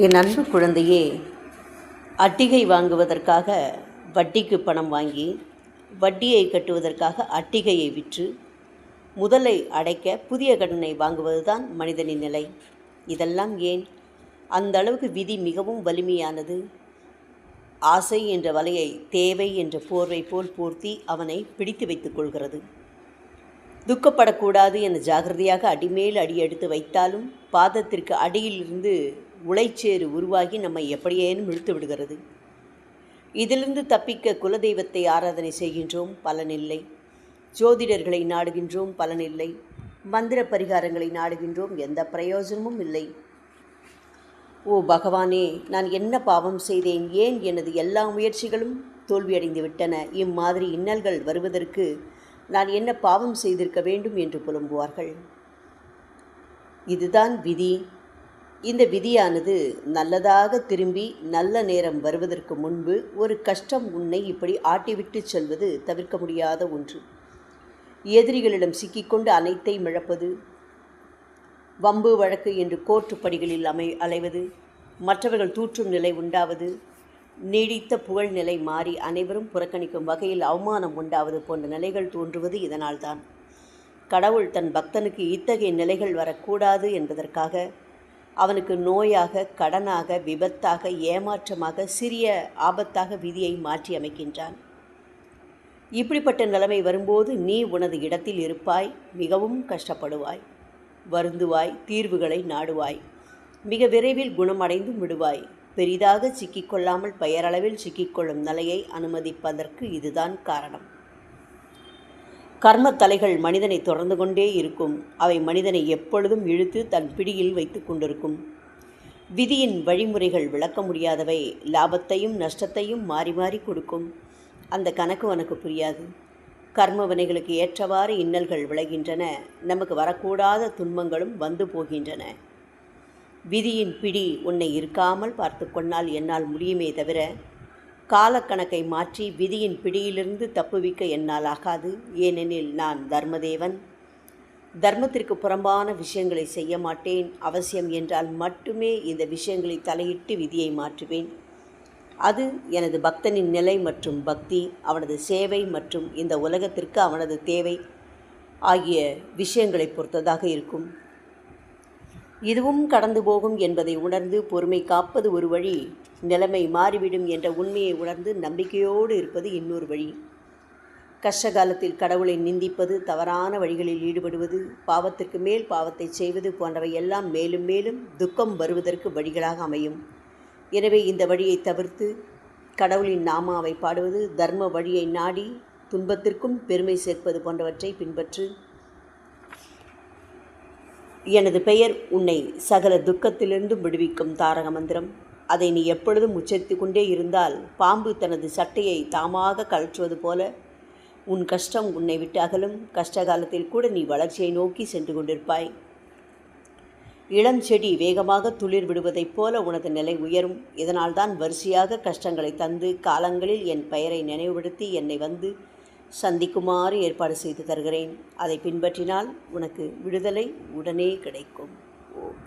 என் அன்பு குழந்தையே, அட்டிகை வாங்குவதற்காக வட்டிக்கு பணம் வாங்கி, வட்டியை கட்டுவதற்காக அட்டிகையை விற்று, முதலை அடைக்க புதிய கடனை வாங்குவதுதான் மனிதனின் நிலை. இதெல்லாம் ஏன்? அந்த அளவுக்கு விதி மிகவும் வலிமையானது. ஆசை என்ற வலையை தேவை என்ற போர்வை போல் போர்த்தி அவனை பிடித்து வைத்துக் கொள்கிறது. துக்கப்படக்கூடாது என ஜாகிரதையாக அடிமேல் அடி எடுத்து வைத்தாலும் பாதத்திற்கு அடியிலிருந்து உளைச்சேறு உருவாகி நம்மை எப்படியேனும் இழுத்து விடுகிறது. இதிலிருந்து தப்பிக்க குலதெய்வத்தை ஆராதனை செய்கின்றோம், பலனில்லை. ஜோதிடர்களை நாடுகின்றோம், பலனில்லை. மந்திர பரிகாரங்களை நாடுகின்றோம், எந்த பிரயோஜனமும் இல்லை. ஓ பகவானே, நான் என்ன பாவம் செய்தேன்? ஏன் எனது எல்லா முயற்சிகளும் தோல்வியடைந்து விட்டன? இம்மாதிரி இன்னல்கள் வருவதற்கு நான் என்ன பாவம் செய்திருக்க வேண்டும் என்று புலம்புவார்கள். இதுதான் விதி. இந்த விதியானது நல்லதாக திரும்பி நல்ல நேரம் வருவதற்கு முன்பு ஒரு கஷ்டம் உன்னை இப்படி ஆட்டிவிட்டு செல்வது தவிர்க்க முடியாத ஒன்று. எதிரிகளிடம் சிக்கிக்கொண்டு அனைத்தையும் இழப்பது, வம்பு வழக்கு என்று கோர்ட்டு படிகளில் அலைவது, மற்றவர்கள் தூற்றும் நிலை உண்டாவது, நீடித்த புகழ் நிலை மாறி அனைவரும் புறக்கணிக்கும் வகையில் அவமானம் உண்டாவது போன்ற நிலைகள் தோன்றுவது இதனால்தான். கடவுள் தன் பக்தனுக்கு இத்தகைய நிலைகள் வரக்கூடாது என்பதற்காக அவனுக்கு நோயாக, கடனாக, விபத்தாக, ஏமாற்றமாக, சிறிய ஆபத்தாக விதியை மாற்றி அமைக்கின்றான். இப்படிப்பட்ட நிலைமை வரும்போது நீ உனது இடத்தில் இருப்பாய், மிகவும் கஷ்டப்படுவாய், வருந்துவாய், தீர்வுகளை நாடுவாய், மிக விரைவில் குணமடைந்தும் விடுவாய். பெரிதாக சிக்கிக்கொள்ளாமல் பெயரளவில் சிக்கிக்கொள்ளும் நிலையை அனுமதிப்பதற்கு இதுதான் காரணம். கர்ம தலைகள் மனிதனை தொடர்ந்து கொண்டே இருக்கும். அவை மனிதனை எப்பொழுதும் இழுத்து தன் பிடியில் வைத்து கொண்டிருக்கும். விதியின் வழிமுறைகள் விளக்க முடியாதவை. லாபத்தையும் நஷ்டத்தையும் மாறி மாறி கொடுக்கும். அந்த கணக்கு உனக்கு புரியாது. கர்ம வினைகளுக்கு ஏற்றவாறு இன்னல்கள் விளைகின்றன. நமக்கு வரக்கூடாத துன்பங்களும் வந்து போகின்றன. விதியின் பிடி உன்னை இருக்காமல் பார்த்து கொண்டால் என்னால் முடியுமே தவிர, காலக்கணக்கை மாற்றி விதியின் பிடியிலிருந்து தப்புவிக்க என்னால் ஆகாது. ஏனெனில் நான் தர்மதேவன். தர்மத்திற்கு புறம்பான விஷயங்களை செய்ய மாட்டேன். அவசியம் என்றால் மட்டுமே இந்த விஷயங்களை தலையிட்டு விதியை மாற்றுவேன். அது எனது பக்தனின் நிலை மற்றும் பக்தி, அவனது சேவை மற்றும் இந்த உலகத்திற்கு அவனது தேவை ஆகிய விஷயங்களை பொறுத்ததாக இருக்கும். இதுவும் கடந்து போகும் என்பதை உணர்ந்து பொறுமை காப்பது ஒரு வழி. நிலைமை மாறிவிடும் என்ற உண்மையை உணர்ந்து நம்பிக்கையோடு இருப்பது இன்னொரு வழி. கஷ்டகாலத்தில் கடவுளை நிந்திப்பது, தவறான வழிகளில் ஈடுபடுவது, பாவத்திற்கு மேல் பாவத்தை செய்வது போன்றவை எல்லாம் மேலும் மேலும் துக்கம் வருவதற்கு வழிகளாக அமையும். எனவே இந்த வழியை தவிர்த்து கடவுளின் நாமாவை பாடுவது, தர்ம வழியை நாடி துன்பத்திற்கும் பெருமை சேர்ப்பது போன்றவற்றை பின்பற்று. எனது பெயர் உன்னை சகல துக்கத்திலிருந்தும் விடுவிக்கும் தாரக மந்திரம். அதை நீ எப்பொழுதும் உச்சரித்து கொண்டே இருந்தால் பாம்பு தனது சட்டையை தாமாக கழற்றுவது போல உன் கஷ்டம் உன்னை விட்டு அகலும். கஷ்டகாலத்தில் கூட நீ வளர்ச்சியை நோக்கி சென்று கொண்டிருப்பாய். இளம் செடி வேகமாக துளிர் விடுவதைப் போல உனது நிலை உயரும். இதனால்தான் வரிசையாக கஷ்டங்களை தந்து காலங்களில் என் பெயரை நினைவுபடுத்தி என்னை வந்து சந்திக்குமாறு ஏற்பாடு செய்து தருகிறேன். அதை பின்பற்றினால் உனக்கு விடுதலை உடனே கிடைக்கும். ஓம்.